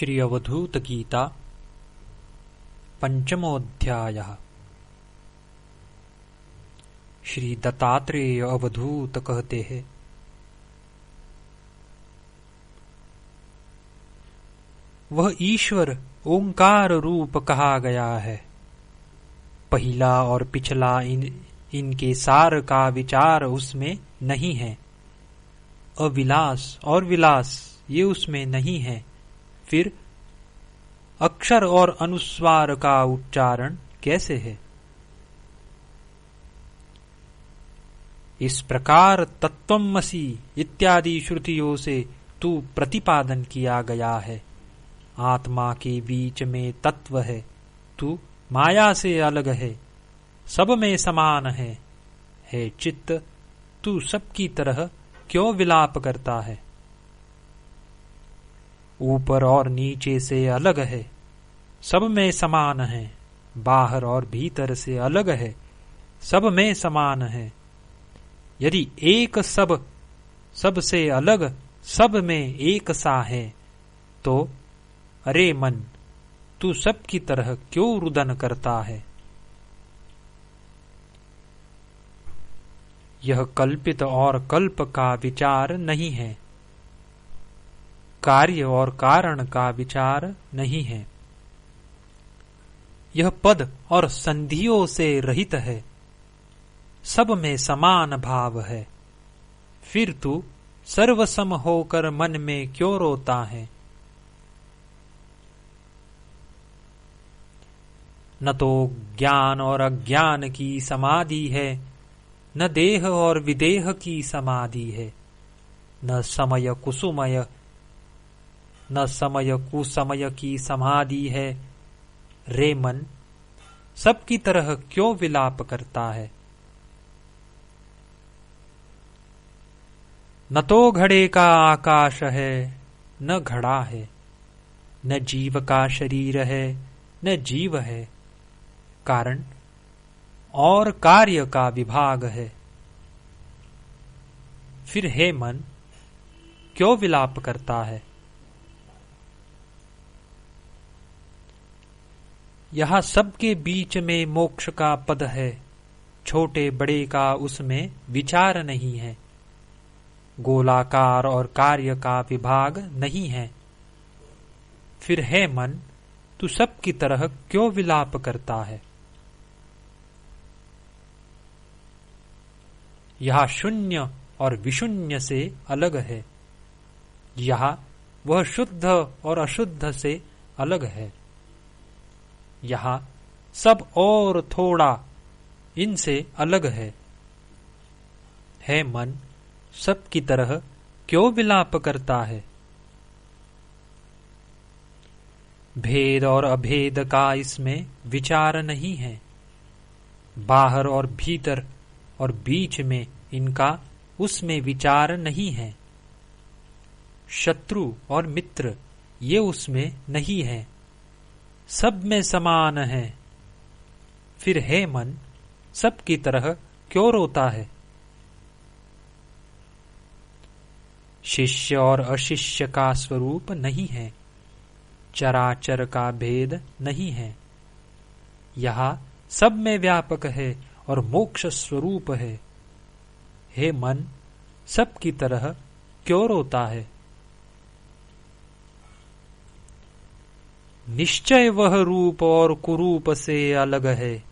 श्री अवधूत गीता पंचमोऽध्यायः। श्री दत्तात्रेय अवधूत कहते हैं, वह ईश्वर ओंकार रूप कहा गया है। पहला और पिछला इनके सार का विचार उसमें नहीं है। अविलास और विलास ये उसमें नहीं है। फिर अक्षर और अनुस्वार का उच्चारण कैसे है? इस प्रकार तत्वमसि इत्यादि श्रुतियों से तू प्रतिपादन किया गया है। आत्मा के बीच में तत्व है, तू माया से अलग है, सब में समान है। हे चित्त, तू सबकी तरह क्यों विलाप करता है? ऊपर और नीचे से अलग है, सब में समान है। बाहर और भीतर से अलग है, सब में समान है। यदि एक सब से अलग सब में एक सा है, तो अरे मन, तू सब की तरह क्यों रुदन करता है? यह कल्पित और कल्प का विचार नहीं है। कार्य और कारण का विचार नहीं है। यह पद और संधियों से रहित है, सब में समान भाव है। फिर तू सर्वसम होकर मन में क्यों रोता है? न तो ज्ञान और अज्ञान की समाधि है, न देह और विदेह की समाधि है, न समय कुसमय की समाधि है। रे मन, सबकी तरह क्यों विलाप करता है? न तो घड़े का आकाश है, न घड़ा है, न जीव का शरीर है, न जीव है। कारण और कार्य का विभाग है। फिर हे मन, क्यों विलाप करता है? यहाँ सबके बीच में मोक्ष का पद है, छोटे बड़े का उसमें विचार नहीं है। गोलाकार और कार्य का विभाग नहीं है। फिर हे मन, तू सबकी तरह क्यों विलाप करता है? यहाँ शून्य और विशून्य से अलग है। यहाँ वह शुद्ध और अशुद्ध से अलग है। यहाँ सब और थोड़ा इनसे अलग है। हे मन, सब की तरह क्यों विलाप करता है? भेद और अभेद का इसमें विचार नहीं है। बाहर और भीतर और बीच में इनका उसमें विचार नहीं है। शत्रु और मित्र ये उसमें नहीं है, सब में समान है। फिर हे मन, सब की तरह क्यों रोता है? शिष्य और अशिष्य का स्वरूप नहीं है, चराचर का भेद नहीं है। यहाँ सब में व्यापक है और मोक्ष स्वरूप है। हे मन, सब की तरह क्यों रोता है? निश्चय वह रूप और कुरूप से अलग है।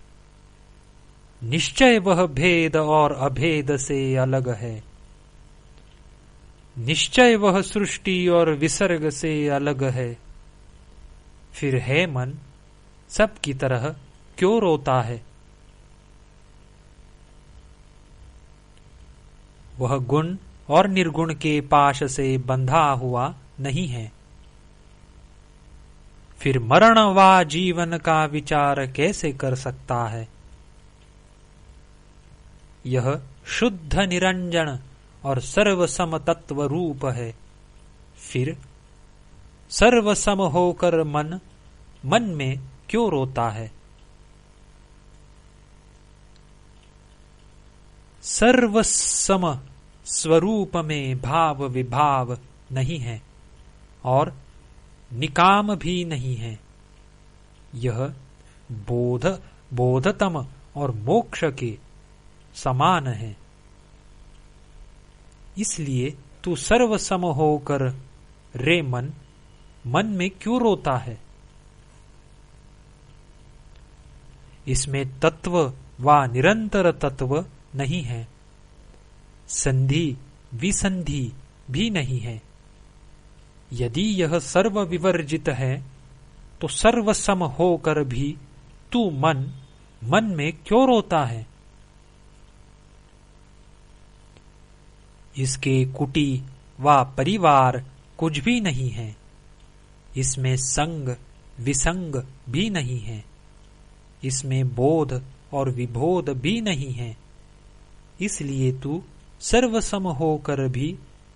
निश्चय वह भेद और अभेद से अलग है। निश्चय वह सृष्टि और विसर्ग से अलग है। फिर हे मन, सब की तरह क्यों रोता है? वह गुण और निर्गुण के पाश से बंधा हुआ नहीं है। फिर मरण व जीवन का विचार कैसे कर सकता है? यह शुद्ध निरंजन और सर्वसम तत्व रूप है। फिर सर्वसम होकर मन में क्यों रोता है? सर्वसम स्वरूप में भाव विभाव नहीं है और निकाम भी नहीं है। यह बोधतम और मोक्ष के समान है। इसलिए तू सर्वसम होकर रे मन में क्यों रोता है? इसमें तत्व व निरंतर तत्व नहीं है, संधि विसंधि भी नहीं है। यदि यह सर्व विवर्जित है तो सर्वसम होकर भी तू मन में क्यों रोता है? इसके कुटी व परिवार कुछ भी नहीं है। इसमें संग विसंग भी नहीं है। इसमें बोध और विबोध भी नहीं है। इसलिए तू सर्वसम होकर भी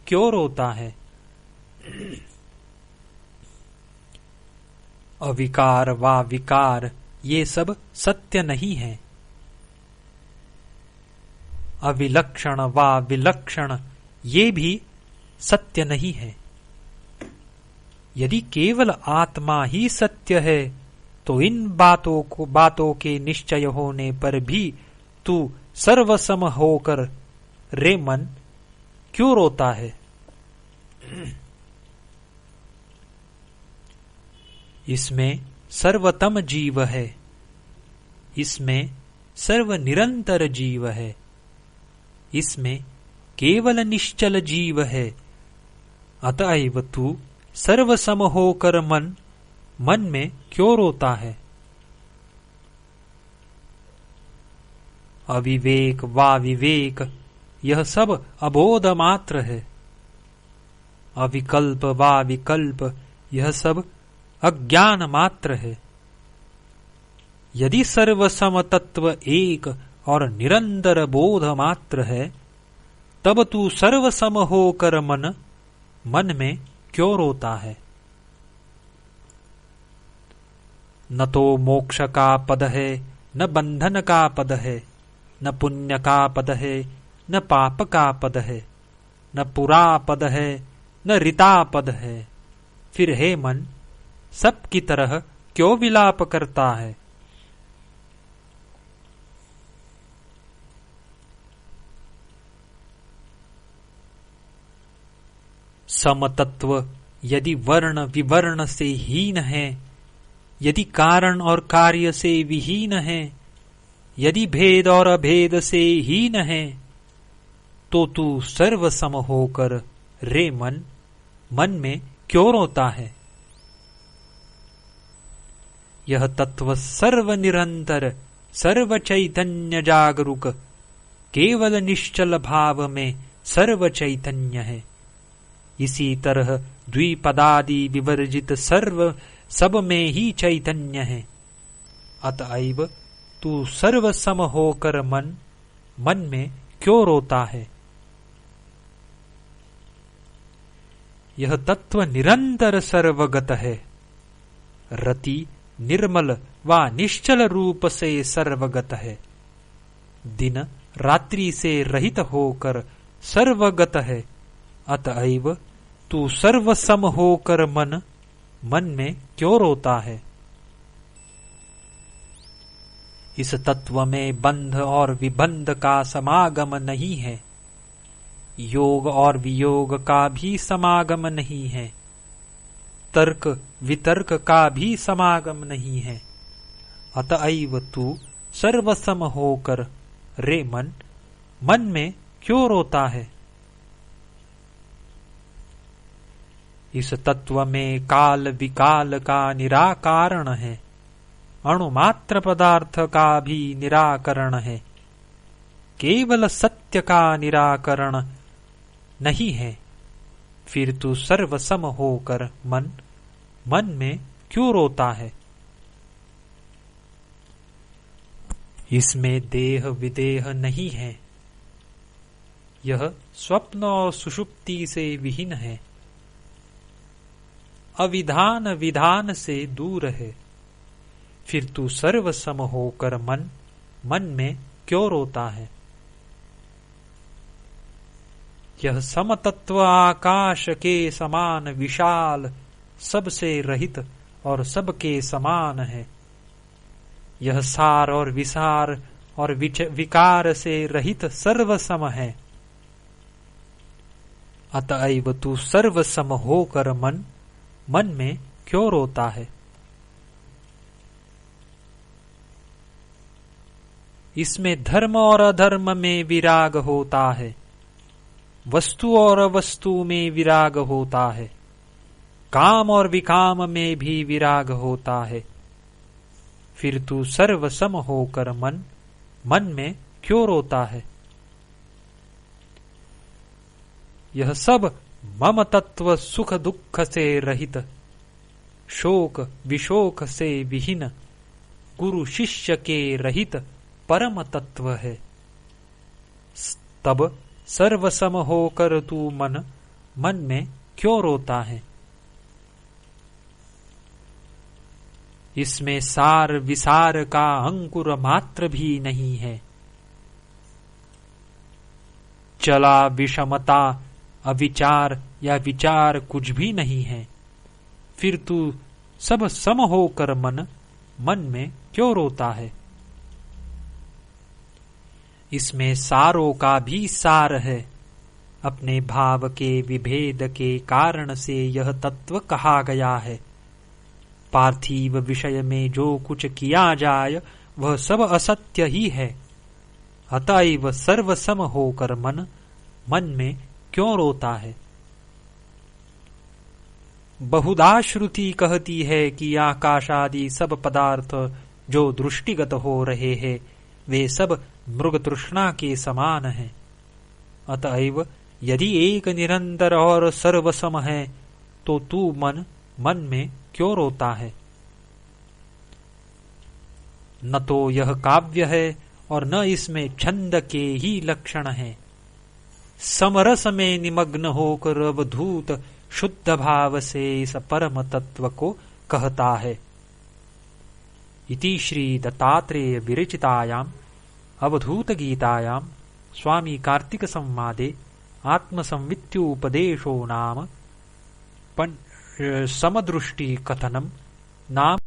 क्यों रोता है? अविकार व विकार ये सब सत्य नहीं है। अविलक्षण व विलक्षण ये भी सत्य नहीं है। यदि केवल आत्मा ही सत्य है तो इन बातों के निश्चय होने पर भी तू सर्वसम होकर रे मन क्यों रोता है? इसमें सर्वतम जीव है। इसमें सर्वनिरंतर जीव है। इसमें केवल निश्चल जीव है। अतएव तू सर्वसम होकर मन में क्यों रोता है? अविवेक व विवेक यह सब अबोध मात्र है। अविकल्प व विकल्प यह सब अज्ञान मात्र है। यदि सर्वसम तत्व एक और निरंतर बोध मात्र है, तब तू सर्वसम होकर मन में क्यों रोता है? न तो मोक्ष का पद है, न बंधन का पद है, न पुण्य का पद है, न पाप का पद है, न पुरा पद है, न ऋता पद है। फिर हे मन, सब की तरह क्यों विलाप करता है? समतत्व यदि वर्ण विवर्ण से हीन है, यदि कारण और कार्य से विहीन है, यदि भेद और अभेद से हीन है, तो तू सर्वसम होकर रे मन में क्यों रोता है? यह तत्व सर्वनिरंतर सर्व चैतन्य जागरूक केवल निश्चल भाव में सर्व चैतन्य है। इसी तरह द्विपदादि विवर्जित सर्व सब में ही चैतन्य है। अतएव तू सर्वसम होकर मन में क्यों रोता है? यह तत्व निरंतर सर्वगत है। रति निर्मल व निश्चल रूप से सर्वगत है। दिन रात्रि से रहित होकर सर्वगत है। अतएव तू सर्वसम होकर मन में क्यों रोता है? इस तत्व में बंध और विबंध का समागम नहीं है। योग और वियोग का भी समागम नहीं है। तर्क वितर्क का भी समागम नहीं है। अतएव तू सर्वसम होकर रे मन में क्यों रोता है? इस तत्व में काल विकाल का निराकरण है। अणुमात्र पदार्थ का भी निराकरण है। केवल सत्य का निराकरण नहीं है। फिर तू सर्वसम होकर मन में क्यों रोता है? इसमें देह विदेह नहीं है। यह स्वप्न और सुषुप्ति से विहीन है। अविधान विधान से दूर है। फिर तू सर्वसम होकर मन में क्यों रोता है? यह समतत्व आकाश के समान विशाल सबसे रहित और सबके समान है। यह सार और विसार और विकार से रहित सर्वसम है। अतएव तू सर्वसम होकर मन में क्यों रोता है? इसमें धर्म और अधर्म में विराग होता है, वस्तु और अवस्तु में विराग होता है, काम और विकाम में भी विराग होता है। फिर तू सर्वसम होकर मन में क्यों रोता है? यह सब मम तत्व सुख दुख से रहित, शोक विशोक से विहीन, गुरु शिष्य के रहित परम तत्व है। तब सर्वसम होकर तू मन में क्यों रोता है? इसमें सार विसार का अंकुर मात्र भी नहीं है। चला विषमता अविचार या विचार कुछ भी नहीं है। फिर तू सब सम होकर मन में क्यों रोता है? इसमें सारों का भी सार है। अपने भाव के विभेद के कारण से यह तत्व कहा गया है। पार्थिव विषय में जो कुछ किया जाए वह सब असत्य ही है। अतएव सर्वसम होकर मन में क्यों रोता है? बहुधा श्रुति कहती है कि आकाश आदि सब पदार्थ जो दृष्टिगत हो रहे हैं वे सब मृग तृष्णा के समान हैं। अतएव यदि एक निरंतर और सर्वसम है तो तू मन में क्यों रोता है? न तो यह काव्य है और न इसमें छंद के ही लक्षण हैं। समरस में निमग्न होकर अवधूत शुद्ध भाव से इस परम तत्व को कहता है। इति श्री दत्तात्रेय विरचितायाम अवधूत गीतायाम स्वामी कार्तिक संवादे आत्मसंवित्त्युपदेशो नाम समदृष्टि कथनम नाम